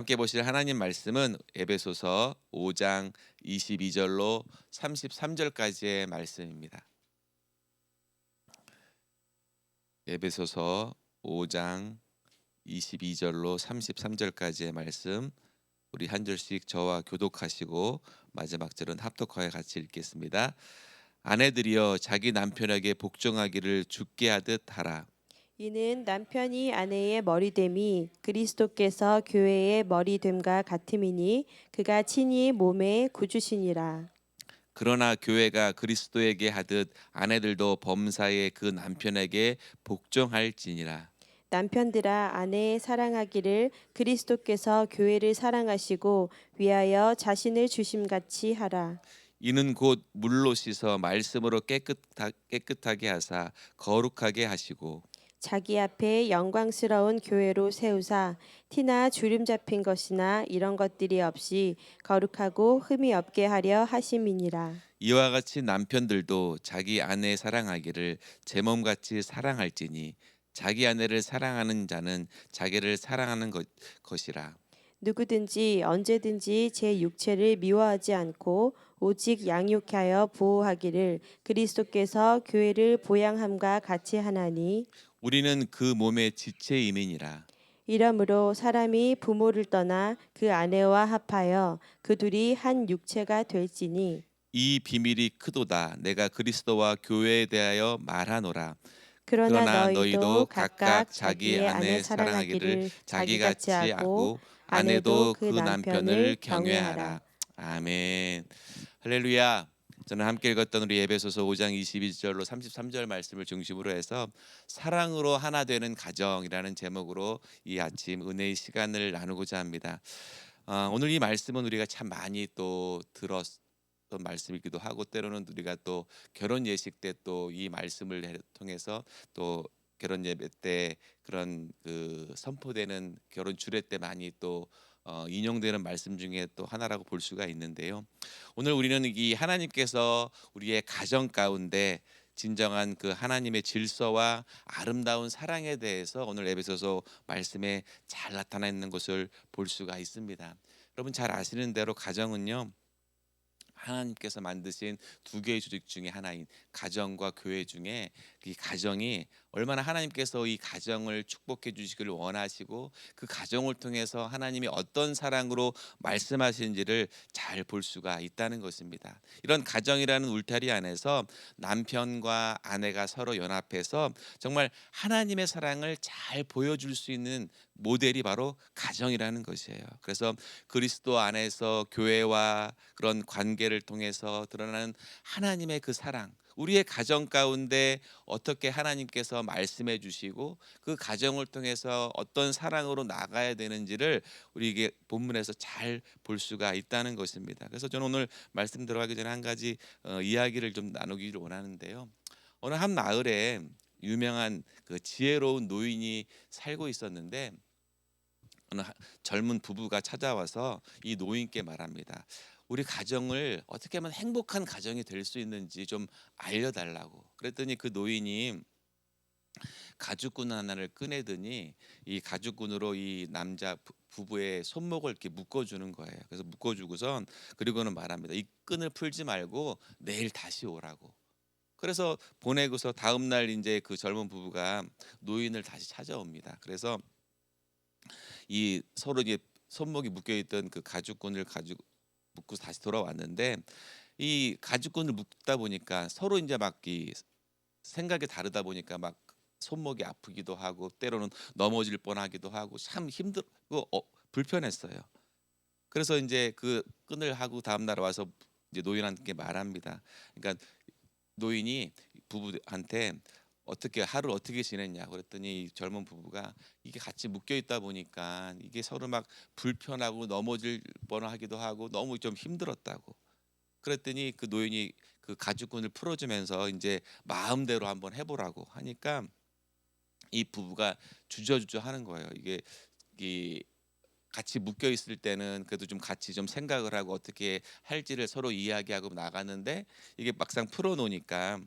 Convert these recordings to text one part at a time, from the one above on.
함께 보실 하나님 말씀은 에베소서 5장 22절로 33절까지의 말씀입니다. 에베소서 5장 22절로 33절까지의 말씀, 우리 한 절씩 저와 교독하시고 마지막 절은 합독하여 같이 읽겠습니다. 아내들이여 자기 남편에게 복종하기를 주께 하듯 하라. 이는 남편이 아내의 머리됨이 그리스도께서 교회의 머리됨과 같음이니 그가 친히 몸의 구주시니라. 그러나 교회가 그리스도에게 하듯 아내들도 범사에 그 남편에게 복종할지니라. 남편들아 아내 사랑하기를 그리스도께서 교회를 사랑하시고 위하여 자신을 주심같이 하라. 이는 곧 물로 씻어 말씀으로 깨끗하게 하사 거룩하게 하시고 자기 앞에 영광스러운 교회로 세우사 티나 주름 잡힌 것이나 이런 것들이 없이 거룩하고 흠이 없게 하려 하심이니라. 이와 같이 남편들도 자기 아내 사랑하기를 제 몸같이 사랑할지니 자기 아내를 사랑하는 자는 자기를 사랑하는 것이라. 누구든지 언제든지 제 육체를 미워하지 않고 오직 양육하여 보호하기를 그리스도께서 교회를 보양함과 같이 하나니. 우리는 그 몸의 지체임이니라. 이러므로 사람이 부모를 떠나 그 아내와 합하여 그 둘이 한 육체가 될지니. 이 비밀이 크도다. 내가 그리스도와 교회에 대하여 말하노라. 그러나 그러나 너희도 너희도 각각 각각 자기 자기의 아내 아내 사랑하기를 사랑하기를 자기같이 자기같이 하고 하고 아내도 아내도 그 그 남편을 남편을 경외하라. 경외하라. 아멘. 할렐루야. 저는 함께 읽었던 우리 에베소서 5장 22절로 33절 말씀을 중심으로 해서 사랑으로 하나 되는 가정이라는 제목으로 이 아침 은혜의 시간을 나누고자 합니다. 오늘 이 말씀은 우리가 참 많이 또 들었던 말씀이기도 하고, 때로는 우리가 또 결혼 예식 때 또 이 말씀을 통해서 또 결혼 예배 때 그런 그 선포되는 결혼 주례 때 많이 또 인용되는 말씀 중에 또 하나라고 볼 수가 있는데요. 오늘 우리는 이 하나님께서 우리의 가정 가운데 진정한 그 하나님의 질서와 아름다운 사랑에 대해서 오늘 에베소서 말씀에 잘 나타나 있는 것을 볼 수가 있습니다. 여러분 잘 아시는 대로 가정은요, 하나님께서 만드신 두 개의 조직 중에 하나인 가정과 교회 중에 이 가정이 얼마나 하나님께서 이 가정을 축복해 주시기를 원하시고 그 가정을 통해서 하나님이 어떤 사랑으로 말씀하시는지를 잘 볼 수가 있다는 것입니다. 이런 가정이라는 울타리 안에서 남편과 아내가 서로 연합해서 정말 하나님의 사랑을 잘 보여줄 수 있는 모델이 바로 가정이라는 것이에요. 그래서 그리스도 안에서 교회와 그런 관계를 통해서 드러나는 하나님의 그 사랑, 우리의 가정 가운데 어떻게 하나님께서 말씀해 주시고 그 가정을 통해서 어떤 사랑으로 나가야 되는지를 우리에게 본문에서 잘 볼 수가 있다는 것입니다. 그래서 저는 오늘 말씀 들어가기 전에 한 가지 이야기를 좀 나누기를 원하는데요. 어느 한 마을에 유명한 그 지혜로운 노인이 살고 있었는데, 어느 젊은 부부가 찾아와서 이 노인께 말합니다. 우리 가정을 어떻게 하면 행복한 가정이 될 수 있는지 좀 알려달라고. 그랬더니 그 노인이 가죽끈 하나를 꺼내더니 이 가죽끈으로 이 남자 부부의 손목을 이렇게 묶어주는 거예요. 그래서 묶어주고선 그리고는 말합니다. 이 끈을 풀지 말고 내일 다시 오라고. 그래서 보내고서 다음 날 이제 그 젊은 부부가 노인을 다시 찾아옵니다. 그래서 이 서로 이제 손목이 묶여 있던 그 가죽끈을 가지고 묶고 다시 돌아왔는데, 이 가죽끈을 묶다 보니까 서로 이제 막 이 생각이 다르다 보니까 막 손목이 아프기도 하고 때로는 넘어질 뻔하기도 하고 참 힘들고 불편했어요. 그래서 이제 그 끈을 하고 다음 날 와서 이제 노인한테 말합니다. 그러니까 노인이 부부한테 어떻게 하루 어떻게 지냈냐고 그랬더니 이 젊은 부부가 이게 같이 묶여 있다 보니까 이게 서로 막 불편하고 넘어질 뻔하기도 하고 너무 좀 힘들었다고. 그랬더니 그 노인이 그 가죽끈을 풀어주면서 이제 마음대로 한번 해보라고 하니까 이 부부가 주저주저 하는 거예요. 이게 이 같이 묶여 있을 때는 그래도 좀 같이 좀 생각을 하고 어떻게 할지를 서로 이야기하고 나가는데, 이게 막상 풀어놓으니까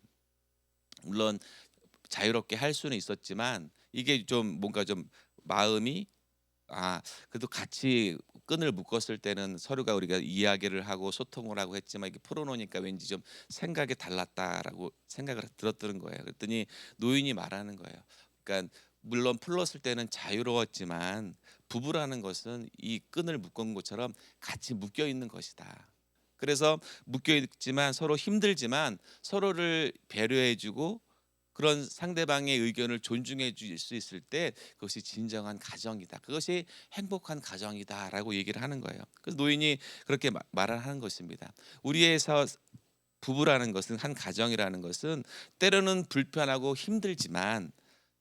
물론 자유롭게 할 수는 있었지만 이게 좀 뭔가 좀 마음이 그래도 같이 끈을 묶었을 때는 서로가 우리가 이야기를 하고 소통을 하고 했지만 이게 풀어놓으니까 왠지 좀 생각이 달랐다라고 생각을 들었던 거예요. 그랬더니 노인이 말하는 거예요. 그러니까 물론 풀었을 때는 자유로웠지만 부부라는 것은 이 끈을 묶은 것처럼 같이 묶여 있는 것이다. 그래서 묶여 있지만 서로 힘들지만 서로를 배려해주고 그런 상대방의 의견을 존중해 줄 수 있을 때 그것이 진정한 가정이다. 그것이 행복한 가정이다라고 얘기를 하는 거예요. 그래서 노인이 그렇게 말을 하는 것입니다. 우리에서 부부라는 것은 한 가정이라는 것은 때로는 불편하고 힘들지만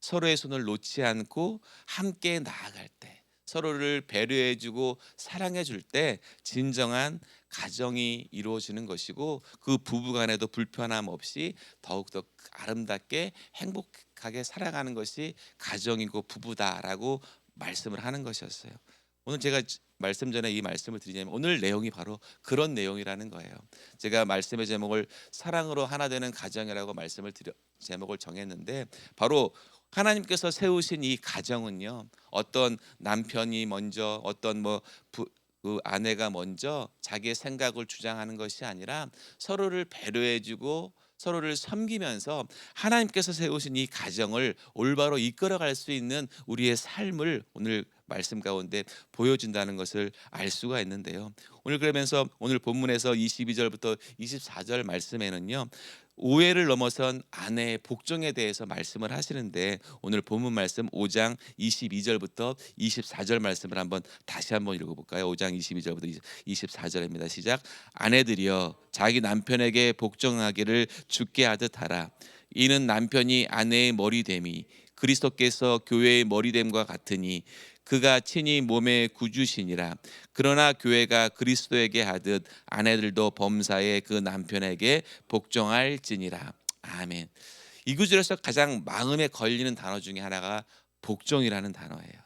서로의 손을 놓지 않고 함께 나아갈 때 서로를 배려해 주고 사랑해 줄 때 진정한 가정이 이루어지는 것이고 그 부부 간에도 불편함 없이 더욱더 아름답게 행복하게 살아가는 것이 가정이고 부부다라고 말씀을 하는 것이었어요. 오늘 제가 말씀 전에 이 말씀을 드리냐면 오늘 내용이 바로 그런 내용이라는 거예요. 제가 말씀의 제목을 사랑으로 하나 되는 가정이라고 제목을 정했는데 바로 하나님께서 세우신 이 가정은요. 어떤 남편이 먼저 어떤 그 아내가 먼저 자기의 생각을 주장하는 것이 아니라 서로를 배려해주고 서로를 섬기면서 하나님께서 세우신 이 가정을 올바로 이끌어갈 수 있는 우리의 삶을 오늘 말씀 가운데 보여준다는 것을 알 수가 있는데요. 오늘 그러면서 오늘 본문에서 22절부터 24절 말씀에는요. 오해를 넘어선 아내의 복종에 대해서 말씀을 하시는데 오늘 본문 말씀 5장 22절부터 24절 말씀을 다시 한번 읽어볼까요? 5장 22절부터 24절입니다. 시작. 아내들이여 자기 남편에게 복종하기를 주께 하듯 하라. 이는 남편이 아내의 머리됨이 그리스도께서 교회의 머리됨과 같으니 그가 친히 몸의 구주시니라. 그러나 교회가 그리스도에게 하듯 아내들도 범사에 그 남편에게 복종할지니라. 아멘. 이 구절에서 가장 마음에 걸리는 단어 중에 하나가 복종이라는 단어예요.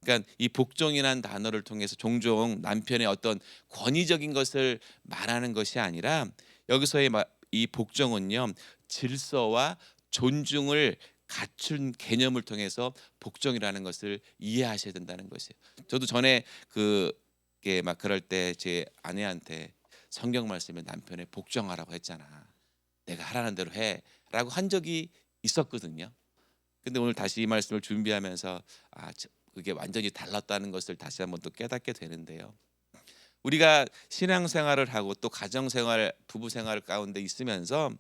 그러니까 이 복종이라는 단어를 통해서 종종 남편의 어떤 권위적인 것을 말하는 것이 아니라 여기서의 이 복종은요 질서와 존중을 갖춘 개념을 통해서 복종이라는 것을 이해하셔야 된다는 것이에요. 저도 전에 그게 막 그럴 때 제 아내한테 성경 말씀에 남편의 복종하라고 했잖아. 내가 하라는 대로 해라고 한 적이 있었거든요. 근데 오늘 다시 이 말씀을 준비하면서 그게 완전히 달랐다는 것을 다시 한번 또 깨닫게 되는데요. 우리가 신앙생활을 하고 또 가정생활, 부부생활 가운데 있으면서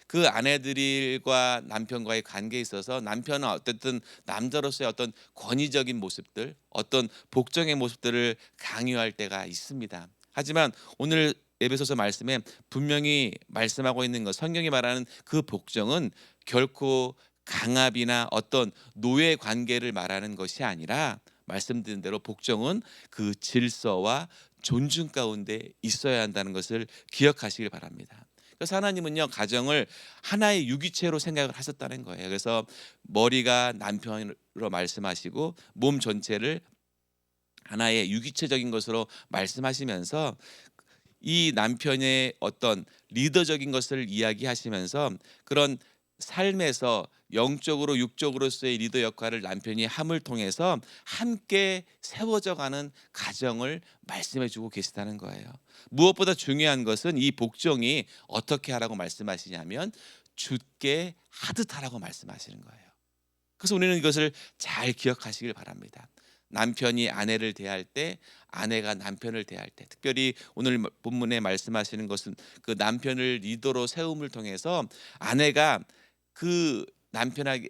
그 아내들과 남편과의 관계에 있어서 남편은 어쨌든 남자로서의 어떤 권위적인 모습들, 어떤 복종의 모습들을 강요할 때가 있습니다. 하지만 오늘 에베소서 말씀에 분명히 말씀하고 있는 것, 성경이 말하는 그 복종은 결코 강압이나 어떤 노예 관계를 말하는 것이 아니라 말씀드린 대로 복종은 그 질서와 존중 가운데 있어야 한다는 것을 기억하시길 바랍니다. 그래서 하나님은요 가정을 하나의 유기체로 생각을 하셨다는 거예요. 그래서 머리가 남편으로 말씀하시고 몸 전체를 하나의 유기체적인 것으로 말씀하시면서 이 남편의 어떤 리더적인 것을 이야기하시면서 그런 삶에서 영적으로 육적으로서의 리더 역할을 남편이 함을 통해서 함께 세워져 가는 가정을 말씀해 주고 계시다는 거예요. 무엇보다 중요한 것은 이 복종이 어떻게 하라고 말씀하시냐면 주께 하듯 하라고 말씀하시는 거예요. 그래서 우리는 이것을 잘 기억하시길 바랍니다. 남편이 아내를 대할 때, 아내가 남편을 대할 때, 특별히 오늘 본문에 말씀하시는 것은 그 남편을 리더로 세움을 통해서 아내가 그 남편에게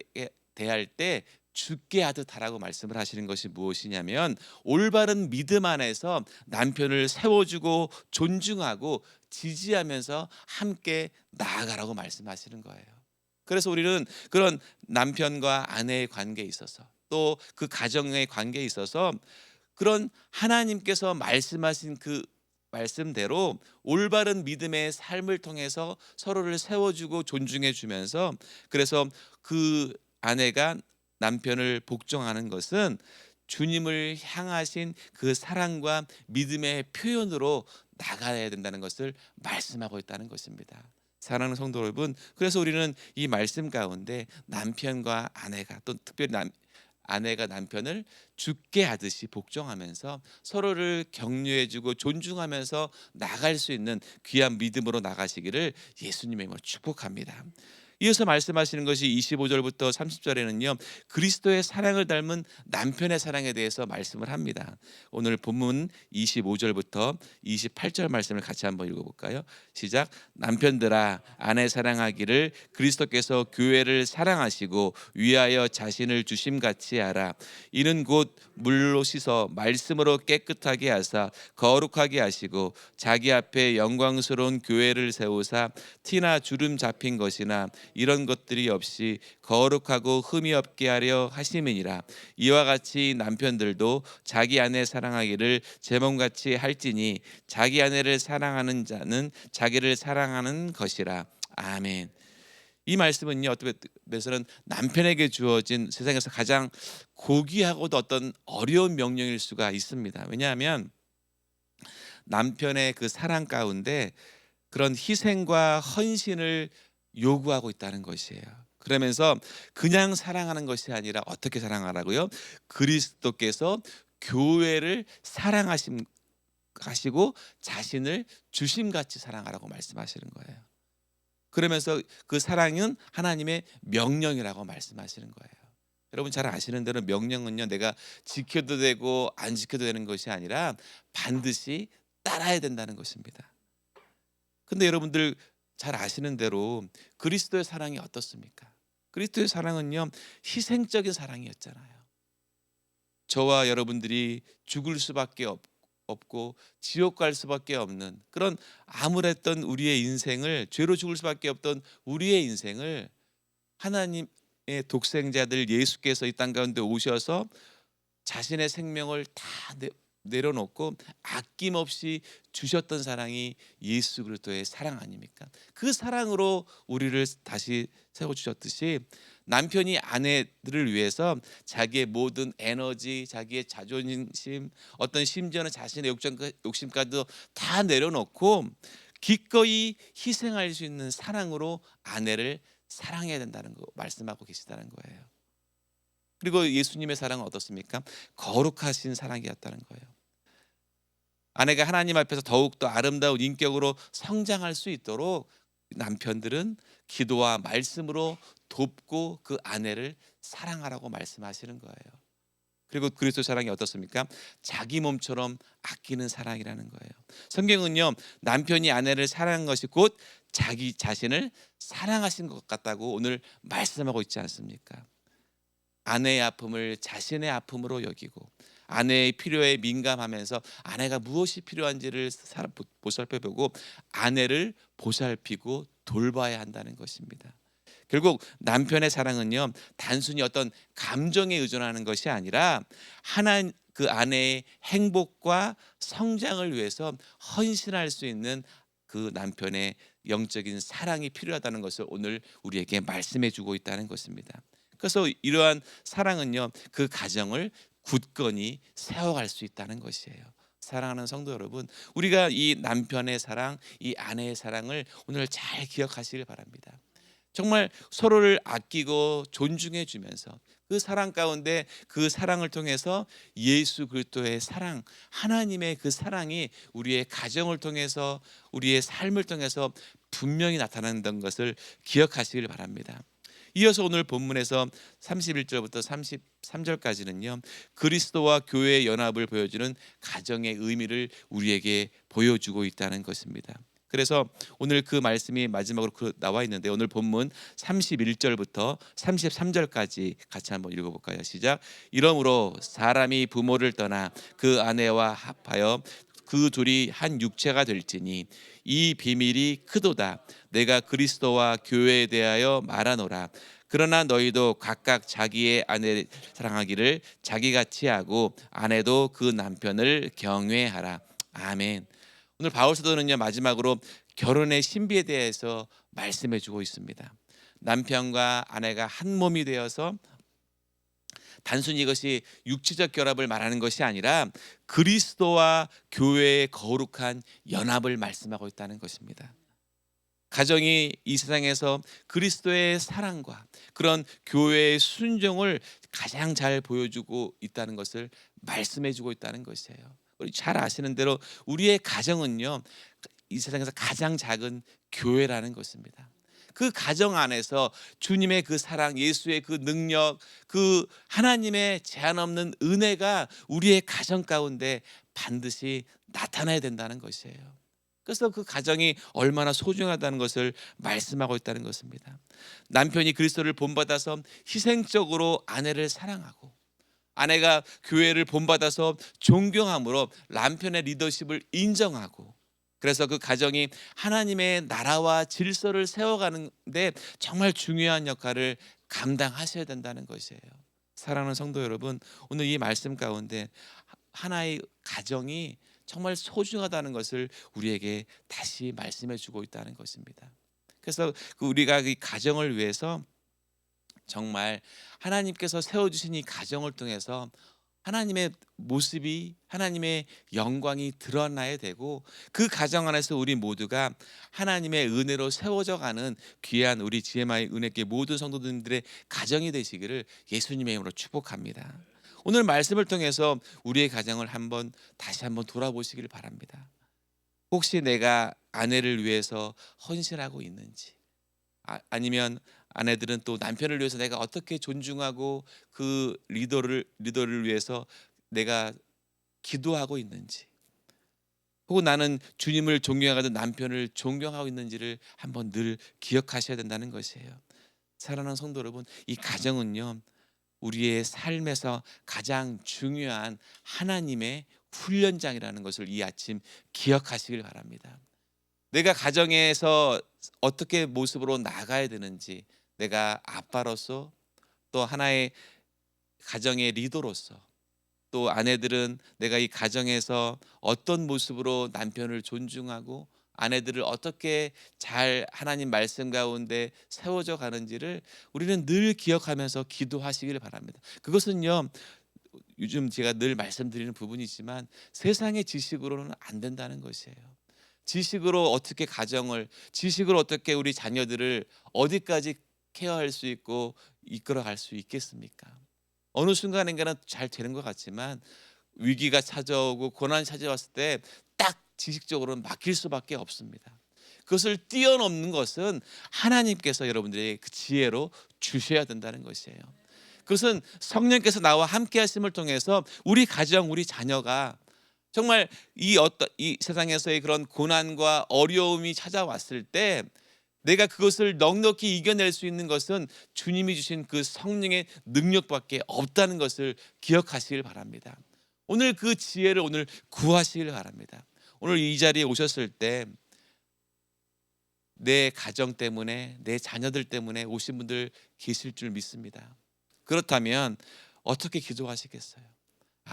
대할 때 주께 하듯 하라고 말씀을 하시는 것이 무엇이냐면 올바른 믿음 안에서 남편을 세워주고 존중하고 지지하면서 함께 나아가라고 말씀하시는 거예요. 그래서 우리는 그런 남편과 아내의 관계에 있어서 또 그 가정의 관계에 있어서 그런 하나님께서 말씀하신 그 말씀대로 올바른 믿음의 삶을 통해서 서로를 세워주고 존중해 주면서 그래서 그 아내가 남편을 복종하는 것은 주님을 향하신 그 사랑과 믿음의 표현으로 나가야 된다는 것을 말씀하고 있다는 것입니다. 사랑하는 성도 여러분, 그래서 우리는 이 말씀 가운데 남편과 아내가 또 특별히 아내가 남편을 죽게 하듯이 복종하면서 서로를 격려해주고 존중하면서 나갈 수 있는 귀한 믿음으로 나가시기를 예수님의 이름으로 축복합니다. 이어서 말씀하시는 것이 25절부터 30절에는요 그리스도의 사랑을 닮은 남편의 사랑에 대해서 말씀을 합니다. 오늘 본문 25절부터 28절 말씀을 같이 한번 읽어볼까요? 시작. 남편들아 아내 사랑하기를 그리스도께서 교회를 사랑하시고 위하여 자신을 주심같이 하라. 이는 곧 물로 씻어 말씀으로 깨끗하게 하사 거룩하게 하시고 자기 앞에 영광스러운 교회를 세우사 티나 주름 잡힌 것이나 이런 것들이 없이 거룩하고 흠이 없게 하려 하심이니라. 이와 같이 남편들도 자기 아내 사랑하기를 제 몸같이 할지니 자기 아내를 사랑하는 자는 자기를 사랑하는 것이라. 아멘. 이 말씀은요 어떤 면에서는 남편에게 주어진 세상에서 가장 고귀하고도 어떤 어려운 명령일 수가 있습니다. 왜냐하면 남편의 그 사랑 가운데 그런 희생과 헌신을 요구하고 있다는 것이에요. 그러면서 그냥 사랑하는 것이 아니라 어떻게 사랑하라고요? 그리스도께서 교회를 사랑하시고 자신을 주심같이 사랑하라고 말씀하시는 거예요. 그러면서 그 사랑은 하나님의 명령이라고 말씀하시는 거예요. 여러분 잘 아시는 대로 명령은요 내가 지켜도 되고 안 지켜도 되는 것이 아니라 반드시 따라야 된다는 것입니다. 근데 여러분들 잘 아시는 대로 그리스도의 사랑이 어떻습니까? 그리스도의 사랑은요 희생적인 사랑이었잖아요. 저와 여러분들이 죽을 수밖에 없고 지옥 갈 수밖에 없는 그런 암울했던 우리의 인생을, 죄로 죽을 수밖에 없던 우리의 인생을 하나님의 독생자들 예수께서 이 땅 가운데 오셔서 자신의 생명을 다 내려놓고 아낌없이 주셨던 사랑이 예수 그리스도의 사랑 아닙니까? 그 사랑으로 우리를 다시 세워주셨듯이 남편이 아내들을 위해서 자기의 모든 에너지, 자기의 자존심, 어떤 심지어는 자신의 욕심까지도 다 내려놓고 기꺼이 희생할 수 있는 사랑으로 아내를 사랑해야 된다는 거 말씀하고 계시다는 거예요. 그리고 예수님의 사랑은 어떻습니까? 거룩하신 사랑이었다는 거예요. 아내가 하나님 앞에서 더욱더 아름다운 인격으로 성장할 수 있도록 남편들은 기도와 말씀으로 돕고 그 아내를 사랑하라고 말씀하시는 거예요. 그리고 그리스도 사랑이 어떻습니까? 자기 몸처럼 아끼는 사랑이라는 거예요. 성경은요 남편이 아내를 사랑한 것이 곧 자기 자신을 사랑하신 것 같다고 오늘 말씀하고 있지 않습니까? 아내의 아픔을 자신의 아픔으로 여기고 아내의 필요에 민감하면서 아내가 무엇이 필요한지를 보살펴보고 아내를 보살피고 돌봐야 한다는 것입니다. 결국 남편의 사랑은요 단순히 어떤 감정에 의존하는 것이 아니라 그 아내의 행복과 성장을 위해서 헌신할 수 있는 그 남편의 영적인 사랑이 필요하다는 것을 오늘 우리에게 말씀해 주고 있다는 것입니다. 그래서 이러한 사랑은요 그 가정을 굳건히 세워갈 수 있다는 것이에요. 사랑하는 성도 여러분, 우리가 이 남편의 사랑, 이 아내의 사랑을 오늘 잘 기억하시길 바랍니다. 정말 서로를 아끼고 존중해 주면서 그 사랑 가운데 그 사랑을 통해서 예수 그리스도의 사랑, 하나님의 그 사랑이 우리의 가정을 통해서 우리의 삶을 통해서 분명히 나타난다는 것을 기억하시길 바랍니다. 이어서 오늘 본문에서 31절부터 33절까지는요 그리스도와 교회의 연합을 보여주는 가정의 의미를 우리에게 보여주고 있다는 것입니다. 그래서 오늘 그 말씀이 마지막으로 나와 있는데 오늘 본문 31절부터 33절까지 같이 한번 읽어볼까요? 시작. 이러므로 사람이 부모를 떠나 그 아내와 합하여 그 둘이 한 육체가 될지니 이 비밀이 크도다. 내가 그리스도와 교회에 대하여 말하노라. 그러나 너희도 각각 자기의 아내를 사랑하기를 자기같이 하고 아내도 그 남편을 경외하라. 아멘. 오늘 바울 사도는요 마지막으로 결혼의 신비에 대해서 말씀해 주고 있습니다. 남편과 아내가 한 몸이 되어서 단순히 이것이 육체적 결합을 말하는 것이 아니라 그리스도와 교회의 거룩한 연합을 말씀하고 있다는 것입니다. 가정이 이 세상에서 그리스도의 사랑과 그런 교회의 순종을 가장 잘 보여주고 있다는 것을 말씀해주고 있다는 것이에요. 우리 잘 아시는 대로 우리의 가정은요, 이 세상에서 가장 작은 교회라는 것입니다. 그 가정 안에서 주님의 그 사랑, 예수의 그 능력, 그 하나님의 제한 없는 은혜가 우리의 가정 가운데 반드시 나타나야 된다는 것이에요. 그래서 그 가정이 얼마나 소중하다는 것을 말씀하고 있다는 것입니다. 남편이 그리스도를 본받아서 희생적으로 아내를 사랑하고, 아내가 교회를 본받아서 존경함으로 남편의 리더십을 인정하고, 그래서 그 가정이 하나님의 나라와 질서를 세워가는데 정말 중요한 역할을 감당하셔야 된다는 것이에요. 사랑하는 성도 여러분, 오늘 이 말씀 가운데 하나의 가정이 정말 소중하다는 것을 우리에게 다시 말씀해 주고 있다는 것입니다. 그래서 우리가 이 가정을 위해서 정말 하나님께서 세워주신 이 가정을 통해서 하나님의 모습이, 하나님의 영광이 드러나야 되고, 그 가정 안에서 우리 모두가 하나님의 은혜로 세워져 가는 귀한 우리 GMI 은혜교회 모든 성도들의 가정이 되시기를 예수님의 이름으로 축복합니다. 오늘 말씀을 통해서 우리의 가정을 다시 한번 돌아보시길 바랍니다. 혹시 내가 아내를 위해서 헌신하고 있는지, 아니면 아내들은 또 남편을 위해서 내가 어떻게 존중하고 그 리더를 위해서 내가 기도하고 있는지, 혹은 나는 주님을 존경하는 남편을 존경하고 있는지를 한번 늘 기억하셔야 된다는 것이에요. 사랑하는 성도 여러분, 이 가정은요, 우리의 삶에서 가장 중요한 하나님의 훈련장이라는 것을 이 아침 기억하시길 바랍니다. 내가 가정에서 어떻게 모습으로 나가야 되는지, 내가 아빠로서, 또 하나의 가정의 리더로서, 또 아내들은 내가 이 가정에서 어떤 모습으로 남편을 존중하고 아내들을 어떻게 잘 하나님 말씀 가운데 세워져 가는지를 우리는 늘 기억하면서 기도하시길 바랍니다. 그것은요, 요즘 제가 늘 말씀드리는 부분이지만 세상의 지식으로는 안 된다는 것이에요. 지식으로 어떻게 지식으로 어떻게 우리 자녀들을 어디까지 케어할 수 있고 이끌어갈 수 있겠습니까? 어느 순간인가는 잘 되는 것 같지만 위기가 찾아오고 고난이 찾아왔을 때 딱 지식적으로는 막힐 수밖에 없습니다. 그것을 뛰어넘는 것은 하나님께서 여러분들에게 그 지혜로 주셔야 된다는 것이에요. 그것은 성령께서 나와 함께 하심을 통해서 우리 가정, 우리 자녀가 정말 이 세상에서의 그런 고난과 어려움이 찾아왔을 때 내가 그것을 넉넉히 이겨낼 수 있는 것은 주님이 주신 그 성령의 능력밖에 없다는 것을 기억하시길 바랍니다. 오늘 그 지혜를 오늘 구하시길 바랍니다. 오늘 이 자리에 오셨을 때 내 가정 때문에, 내 자녀들 때문에 오신 분들 계실 줄 믿습니다. 그렇다면 어떻게 기도하시겠어요?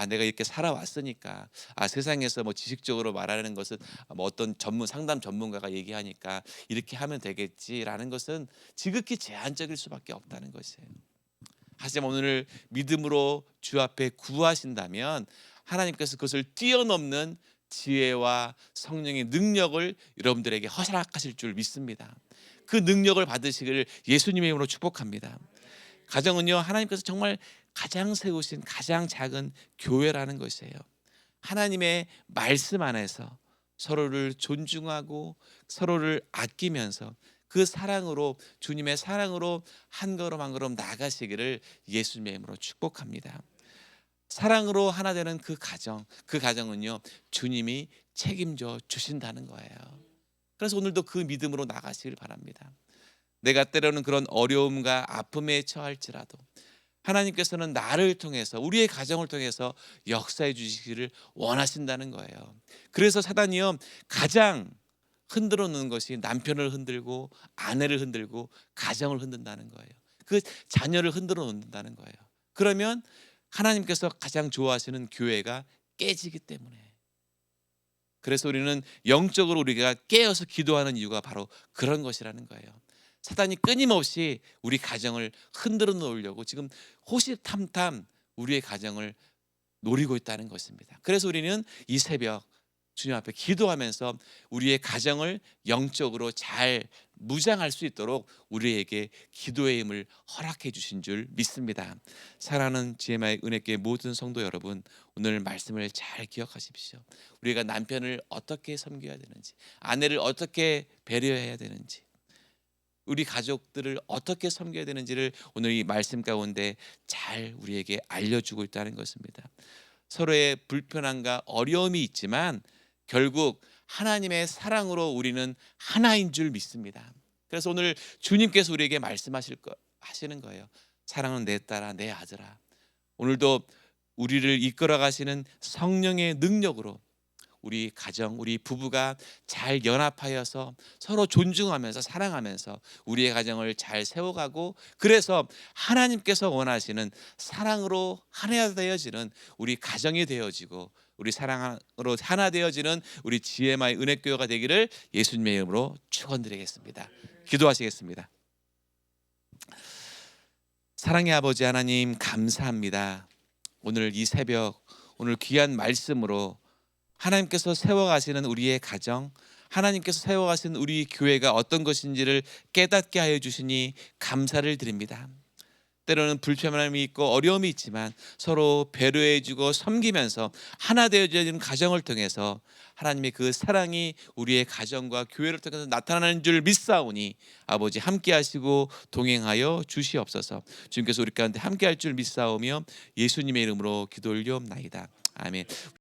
내가 이렇게 살아왔으니까, 세상에서 뭐 지식적으로 말하는 것은 뭐 어떤 상담 전문가가 얘기하니까 이렇게 하면 되겠지라는 것은 지극히 제한적일 수밖에 없다는 것이에요. 하지만 오늘 믿음으로 주 앞에 구하신다면 하나님께서 그것을 뛰어넘는 지혜와 성령의 능력을 여러분들에게 허락하실 줄 믿습니다. 그 능력을 받으시기를 예수님의 이름으로 축복합니다. 가정은요, 하나님께서 정말 가장 세우신 가장 작은 교회라는 것이에요. 하나님의 말씀 안에서 서로를 존중하고 서로를 아끼면서 그 사랑으로, 주님의 사랑으로 한 걸음 한 걸음 나가시기를 예수님의 이름으로 축복합니다. 사랑으로 하나 되는 그 가정은요, 주님이 책임져 주신다는 거예요. 그래서 오늘도 그 믿음으로 나가시길 바랍니다. 내가 때로는 그런 어려움과 아픔에 처할지라도 하나님께서는 나를 통해서, 우리의 가정을 통해서 역사해 주시기를 원하신다는 거예요. 그래서 사단이요, 가장 흔들어 놓는 것이 남편을 흔들고 아내를 흔들고 가정을 흔든다는 거예요. 그 자녀를 흔들어 놓는다는 거예요. 그러면 하나님께서 가장 좋아하시는 교회가 깨지기 때문에, 그래서 우리는 영적으로 우리가 깨어서 기도하는 이유가 바로 그런 것이라는 거예요. 사단이 끊임없이 우리 가정을 흔들어 놓으려고 지금 호시탐탐 우리의 가정을 노리고 있다는 것입니다. 그래서 우리는 이 새벽 주님 앞에 기도하면서 우리의 가정을 영적으로 잘 무장할 수 있도록 우리에게 기도의 힘을 허락해 주신 줄 믿습니다. 사랑하는 GMI 은혜교회 모든 성도 여러분, 오늘 말씀을 잘 기억하십시오. 우리가 남편을 어떻게 섬겨야 되는지, 아내를 어떻게 배려해야 되는지, 우리 가족들을 어떻게 섬겨야 되는지를 오늘 이 말씀 가운데 잘 우리에게 알려주고 있다는 것입니다. 서로의 불편함과 어려움이 있지만 결국 하나님의 사랑으로 우리는 하나인 줄 믿습니다. 그래서 오늘 주님께서 우리에게 하시는 거예요. 사랑은 내 딸아, 내 아들아. 오늘도 우리를 이끌어 가시는 성령의 능력으로 우리 가정, 우리 부부가 잘 연합하여서 서로 존중하면서 사랑하면서 우리의 가정을 잘 세워가고, 그래서 하나님께서 원하시는 사랑으로 하나 되어지는 우리 가정이 되어지고 우리 사랑으로 하나 되어지는 우리 GMI 은혜교회가 되기를 예수님의 이름으로 축원드리겠습니다. 기도하시겠습니다. 사랑의 아버지 하나님, 감사합니다. 오늘 이 새벽, 오늘 귀한 말씀으로 하나님께서 세워가시는 우리의 가정, 하나님께서 세워가시는 우리 교회가 어떤 것인지를 깨닫게 하여 주시니 감사를 드립니다. 때로는 불편함이 있고 어려움이 있지만 서로 배려해주고 섬기면서 하나 되어지는 가정을 통해서 하나님의 그 사랑이 우리의 가정과 교회를 통해서 나타나는 줄 믿사오니 아버지 함께 하시고 동행하여 주시옵소서. 주님께서 우리 가운데 함께 할 줄 믿사오며 예수님의 이름으로 기도 올리옵나이다. 아멘.